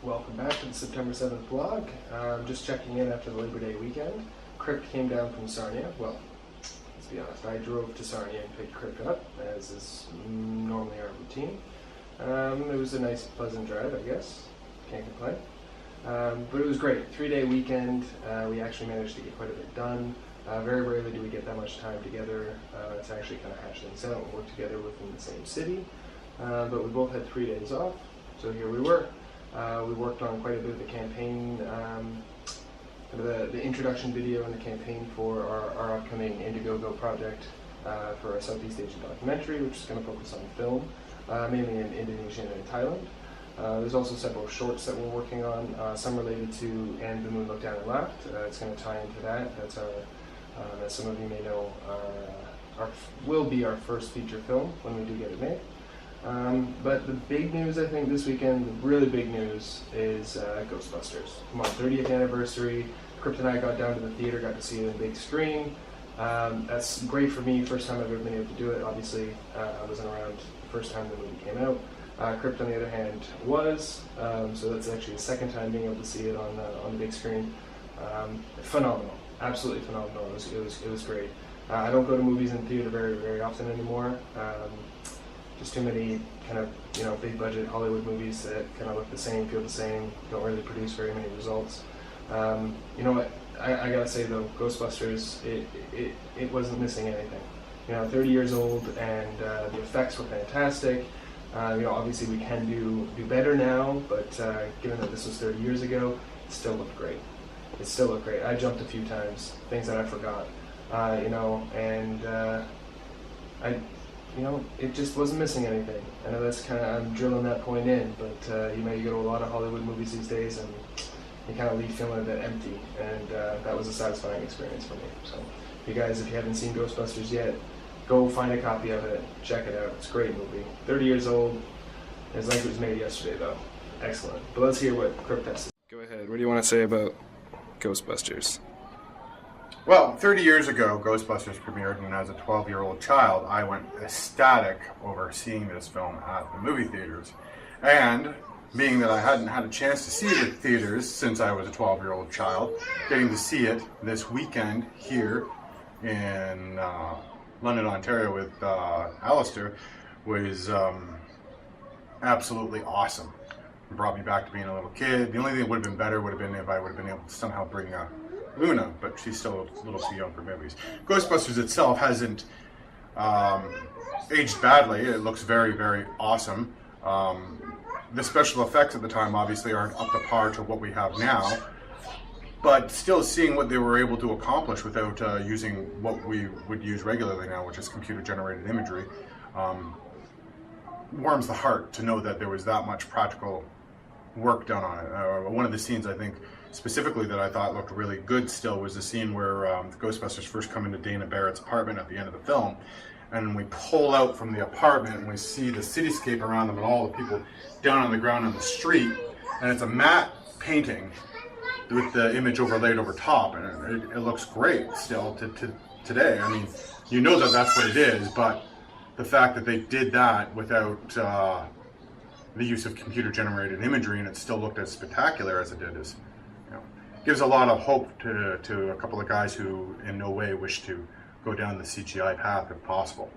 Welcome back to the September 7th vlog. Just checking in after the Labor Day weekend. Crypt came down from Sarnia. Well, let's be honest, I drove to Sarnia and picked Crypt up, as is normally our routine. It was a nice, pleasant drive, I guess. Can't complain. But it was great. 3-day weekend. We actually managed to get quite a bit done. Very rarely do we get that much time together to actually kind of hash things out and work together within the same city. But we both had 3 days off, so here we were. We worked on quite a bit of the campaign, the introduction video and the campaign for our upcoming Indiegogo project for a Southeast Asian documentary, which is going to focus on film, mainly in Indonesia and Thailand. There's also several shorts that we're working on, some related to And the Moon Looked Down and Laughed. It's going to tie into that. That's as some of you may know, will be our first feature film when we do get it made. But the big news, I think, this weekend, the really big news, is Ghostbusters. Come on, 30th anniversary. Crypt and I got down to the theater, got to see it on big screen. That's great for me, first time I've ever been able to do it. Obviously, I wasn't around the first time the movie came out. Crypt, on the other hand, was, so that's actually the second time being able to see it on the big screen. Phenomenal, absolutely phenomenal. It was great. I don't go to movies in theater very often anymore. Just too many kind of, big budget Hollywood movies that kind of look the same, feel the same, don't really produce very many results. You know what, I gotta say though, Ghostbusters, it wasn't missing anything. 30 years old, and the effects were fantastic. Obviously we can do better now, but given that this was 30 years ago, it still looked great. It still looked great. I jumped a few times, things that I forgot, it just wasn't missing anything. I know that's kind of, I'm drilling that point in, but you go to a lot of Hollywood movies these days and you kind of leave feeling a bit empty, and that was a satisfying experience for me. So, you guys, if you haven't seen Ghostbusters yet, go find a copy of it, check it out. It's a great movie. 30 years old. It's like it was made yesterday, though. Excellent. But let's hear what Crypt has to say. Go ahead. What do you want to say about Ghostbusters? Well, 30 years ago, Ghostbusters premiered, and as a 12-year-old child, I went ecstatic over seeing this film at the movie theaters. And being that I hadn't had a chance to see it at theaters since I was a 12-year-old child, getting to see it this weekend here in London, Ontario with Alistair was absolutely awesome. It brought me back to being a little kid. The only thing that would have been better would have been if I would have been able to somehow bring Luna, but she's still a little too young for movies. Ghostbusters itself hasn't aged badly. It looks very awesome. The special effects at the time obviously aren't up to par to what we have now, but still seeing what they were able to accomplish without using what we would use regularly now, which is computer-generated imagery, warms the heart to know that there was that much practical work done on it. One of the scenes I think specifically that I thought looked really good still was the scene where the Ghostbusters first come into Dana Barrett's apartment at the end of the film, and we pull out from the apartment and we see the cityscape around them and all the people down on the ground on the street, and it's a matte painting with the image overlaid over top, and it looks great still to today. I mean, you know that that's what it is, but the fact that they did that without the use of computer-generated imagery and it still looked as spectacular as it did is, gives a lot of hope to a couple of guys who in no way wish to go down the CGI path if possible.